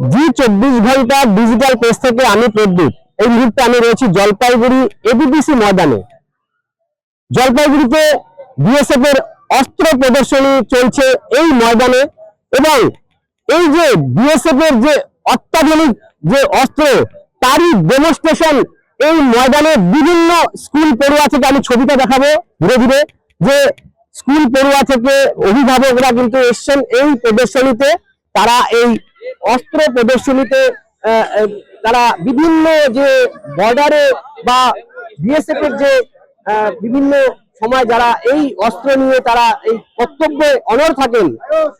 জি 24 ঘন্টা digital page থেকে আমি প্রদ্যুৎ। এই মুহূর্তে আমি রয়েছি জলপাইগুড়ি এবিপিসি ময়দানে। জলপাইগুড়িতে বিএসএফ এর অস্ত্র প্রদর্শনী চলছে এই ময়দানে, এবং এই যে বিএসএফ এর যে অত্যাধুনিক যে অস্ত্র তারই ডেমনস্ট্রেশন এই ময়দানে বিভিন্ন স্কুল পড়ুয়া থেকে, আমি ছবিটা দেখাবো ধীরে ধীরে, যে স্কুল পড়ুয়া থেকে অভিভাবকরা কিন্তু এসছেন এই প্রদর্শনীতে। তারা এই অস্ত্র প্রদর্শনীতে তারা বিভিন্ন যে বর্ডারে বা বিএসএফ এর যে বিভিন্ন সময় যারা এই অস্ত্র নিয়ে তারা এই কর্তব্যে অনড় থাকেন,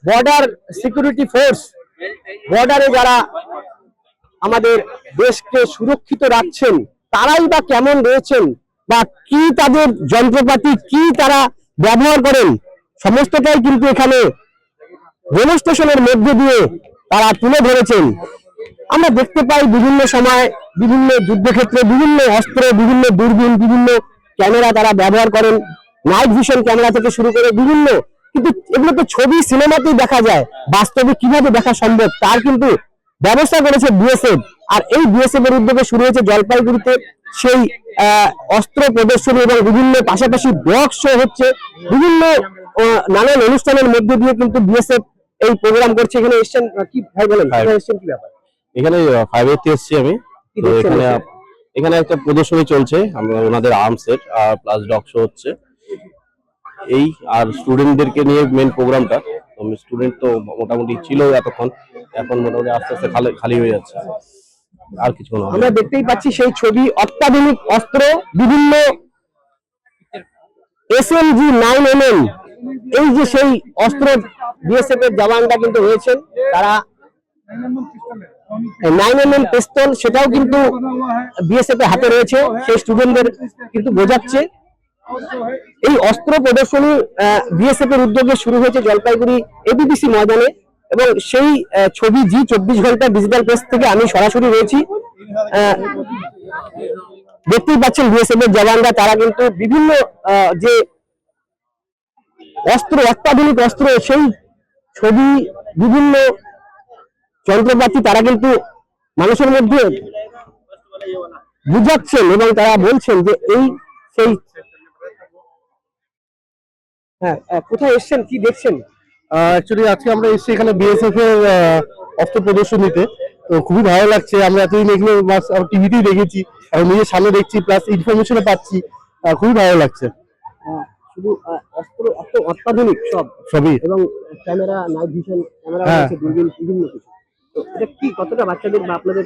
বর্ডার সিকিউরিটি ফোর্স, বর্ডারে যারা আমাদের দেশকে সুরক্ষিত রাখছেন, তারাই বা কেমন রয়েছেন বা কি তাদের যন্ত্রপাতি কি তারা ব্যবহার করেন, সমস্তটাই কিন্তু এখানে ডেমনস্ট্রেশনের মধ্যে দিয়ে তারা তুলে ধরেছেন। আমরা দেখতে পাই বিভিন্ন সময় বিভিন্ন যুদ্ধক্ষেত্রে বিভিন্ন অস্ত্র, বিভিন্ন দূরবীন, বিভিন্ন ক্যামেরা তারা ব্যবহার করেন, নাইট ভিশন ক্যামেরা থেকে শুরু করে বিভিন্ন, কিন্তু এগুলো তো ছবি সিনেমাতেই দেখা যায়, বাস্তবে কিভাবে দেখা সম্ভব তার কিন্তু ব্যবস্থা করেছে বিএসএফ। আর এই বিএসএফ এর উদ্যোগে শুরু হয়েছে জলপাইগুড়িতে সেই অস্ত্র প্রদর্শনী, এবং বিভিন্ন পাশাপাশি ব্লক শো হচ্ছে, বিভিন্ন নানান অনুষ্ঠানের মধ্যে দিয়ে কিন্তু বিএসএফ এই প্রোগ্রাম করছে। এখানে এসছেন কি ভাই বলেন, এসছেন কি ব্যাপার? এখানে 5 এসছি আমি। তো এখানে একটা প্রদর্শনী চলছে, আমরা ওনাদের আর্মসের আর প্লাস ডগ শো হচ্ছে এই, আর স্টুডেন্টদেরকে নিয়ে মেন প্রোগ্রামটা। তো স্টুডেন্ট তো মোটামুটি ছিল এতক্ষণ, এখন মোটামুটি আস্তে আস্তে খালি হয়ে যাচ্ছে, আর কিছু না। আমরা দেখতেই পাচ্ছি সেই ছবি, অত্যাধুনিক অস্ত্র, বিভিন্ন SMG 9mm, এই যে সেই অস্ত্র বিএসএফ এর জওয়ানরা কিন্তু রয়েছেন, তারা 9mm পিস্তল সেটাও কিন্তু বিএসএফ এর হাতে রয়েছে, সেই স্টুডেন্টদের কিন্তু বোঝাচ্ছে। এই অস্ত্র প্রদর্শনী বিএসএফ এর উদ্যোগে শুরু হয়েছে জলপাইগুড়ি এবিপিসি ময়দানে, এবং সেই ছবি জি 24 ঘন্টা ডিজিটাল পেজ থেকে আমি সরাসরি রয়েছি। দেখতেই পাচ্ছেন বিএসএফ এর জওয়ানরা তারা কিন্তু বিভিন্ন যে অস্ত্র, অত্যাধুনিক অস্ত্র, সেই ছবি, বিভিন্ন যন্ত্রপাতি তারা কিন্তু মানুষের মধ্যে বুঝাচ্ছেন, এবং তারা বলছেন যে এই সেই। হ্যাঁ, কোথায় এসছেন, কি দেখছেন? অ্যাকচুয়ালি আজকে আমরা এসেছি এখানে বিএসএফ এর অস্ত্র প্রদর্শনীতে। তো খুবই ভালো লাগছে, আমরা এতদিন এগুলো টিভিতেই দেখেছি, এবং নিজের সামনে দেখছি, প্লাস ইনফরমেশনও পাচ্ছি, খুবই ভালো লাগছে। শুধু অস্ত্র এত অত্যাধুনিক সবই, এবং ক্যামেরা, নাইট ভিশন ক্যামেরা আছে, দূরবীন, বিভিন্ন কিছু। তো এটা কি কতটা বাচ্চাদের বা আপনাদের?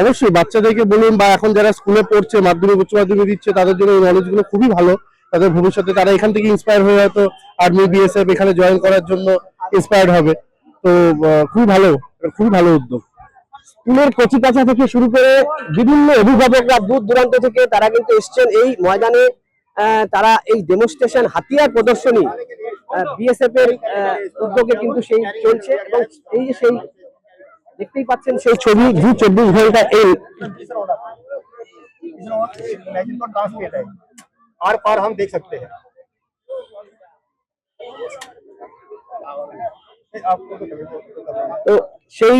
অবশ্যই বাচ্চাদেরকে বলুন, বা এখন যারা স্কুলে পড়ছে, মাধ্যমিক উচ্চ মাধ্যমিক দিচ্ছে, তাদের জন্য এই নলেজগুলো খুবই ভালো। তাদের ভবিষ্যতে তারা এখান থেকে ইন্সপায়ার হয়ে হয়তো আর্মি, বিএসএফ এখানে জয়েন করার জন্য ইন্সপায়ার্ড হবে। তো খুবই ভালো উদ্যোগ। স্কুলের কচি কাঁচা থেকে শুরু করে বিভিন্ন অভিভাবকরা দূর দূরান্ত থেকে তারা কিন্তু এসছেন এই ময়দানে। তারা এই ডেমনস্ট্রেশন হাতিয়ার প্রদর্শনী বিএসএফ এর উদ্যোগে কিন্তু সেই চলছে, এবং এই যে সেই দেখতেই পাচ্ছেন সেই ছবি জি 24 ঘন্টা এই आर पार हम देख सकते हैं। তো সেই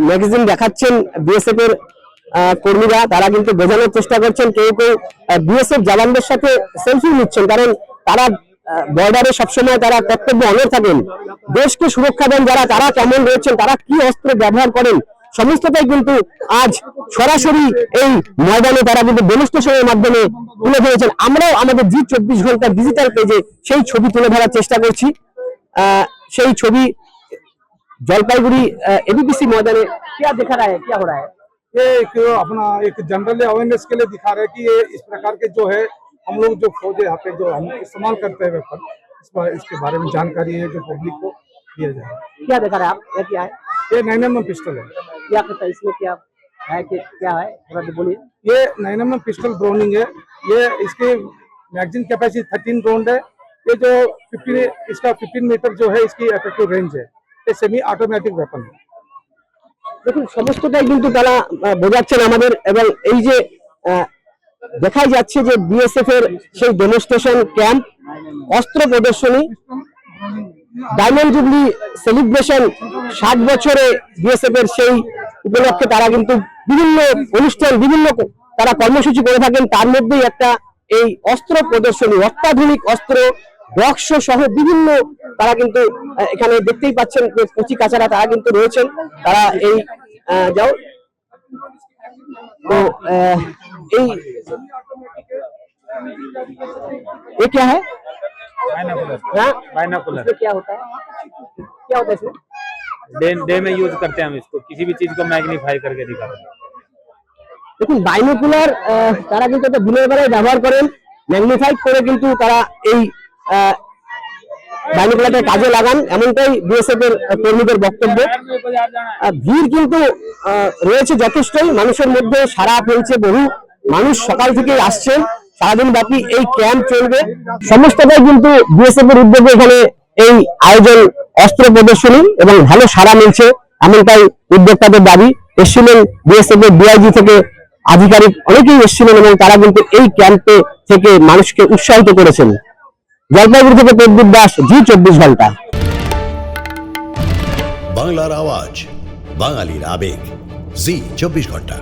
ম্যাগাজিন দেখাচ্ছেন বিএসএফ এর কর্মীরা, তারা কিন্তু বোঝানোর চেষ্টা করছেন, কেউ কেউ বিএসএফ জওয়ানদের সাথে সেলফি নিচ্ছেন, কারণ তারা বর্ডারে সবসময় তারা কর্তব্যে অনড় থাকেন, দেশকে সুরক্ষা দেন যারা, তারা কেমন রয়েছেন, তারা কি অস্ত্র ব্যবহার করেন, সমস্তটাই কিন্তু আজ সরাসরি এই ময়দানে তারা কিন্তু ডেমনস্ট্রেশনের মাধ্যমে তুলে ধরেছেন। আমরাও আমাদের জি 24 ঘন্টা ডিজিটাল পেজে সেই ছবি তুলে ধরার চেষ্টা করছি। সেই ছবি जलपाईगुड़ी एबीपीसी मैदान में क्या दिखा रहा है, क्या हो रहा है? ये अपना एक जनरल अवेयरनेस के लिए दिखा रहे हैं कि ये इस प्रकार के जो है हम लोग जो फौज यहाँ पे जो हम इस्तेमाल करते हैं वेपन, इसके बारे में जानकारी है जो पब्लिक को दिया जाए। क्या दिखा रहे हैं आप, ये क्या है? ये 9mm पिस्टल है। क्या करता है इसमें, क्या है कि क्या है थोड़ा बोलिए। ये 9mm पिस्टल ब्राउनिंग है, ये इसकी मैगजीन कैपेसिटी 13 राउंड है। ये जो 15 मीटर जो है इसकी इफेक्टिव रेंज है। ये सेमी ऑटोमेटिक वेपन है। দেখুন সমস্তটাই কিন্তু তারা বোঝাচ্ছেন আমাদের, এবং এই যে দেখাই যাচ্ছে যে বিএসএফ এর সেই ডেমনস্ট্রেশন ক্যাম্প, অস্ত্র প্রদর্শনী, ডায়মন্ড জুবলি সেলিব্রেশন 60 বছরে বিএসএফ এর, সেই উপলক্ষে তারা কিন্তু বিভিন্ন অনুষ্ঠান, বিভিন্ন তারা কর্মসূচি করে থাকেন। তার মধ্যেই একটা এই অস্ত্র প্রদর্শনী, অত্যাধুনিক অস্ত্র, বক্স সহ বিভিন্ন, তারা কিন্তু এখানে দেখতেই পাচ্ছেন যে কচি কাচারা তারা কিন্তু রয়েছেন। তারা এই যাও তো এই ये क्या है? हाँ? बाइनोकुलर इसमें क्या होता है? क्या होता है इसमें? डे में यूज करते हैं हम इसको, किसी भी चीज को मैग्नीफाई करके दिखाते हैं। দেখুন বাইনোকুলার তারা কিন্তু এটা দিনের বেলায় ব্যবহার করেন, ম্যাগনিফাই করে কিন্তু তারা এই বাইনোকুলারটা কাজে লাগান, এমনটাই বিএসএফ এর কর্মীদের বক্তব্য। ভিড় কিন্তু রয়েছে যথেষ্টই, মানুষের মধ্যে সাড়া ফেলছে, বহু মানুষ সকাল থেকে আসছেন, সারাদিন ব্যাপী এই ক্যাম্প চলবে। সমস্তটাই কিন্তু বিএসএফ এর উদ্যোগে এখানে এই আয়োজন, অস্ত্র প্রদর্শনী, এবং ভালো সাড়া মিলছে এমনটাই উদ্যোক্তাদের দাবি। এসেছিলেন বিএসএফ এর ডিআইজি থেকে আধিকারিক অনেকেই এসেছিলেন, এবং তারা কিন্তু এই ক্যাম্পে থেকে মানুষকে উৎসাহিত করেছেন। জলপাইগুড়ি থেকে প্রদীপ দাস, জি 24 ঘন্টা। বাংলার আওয়াজ, বাঙালির আবেগ, জি 24 ঘন্টা।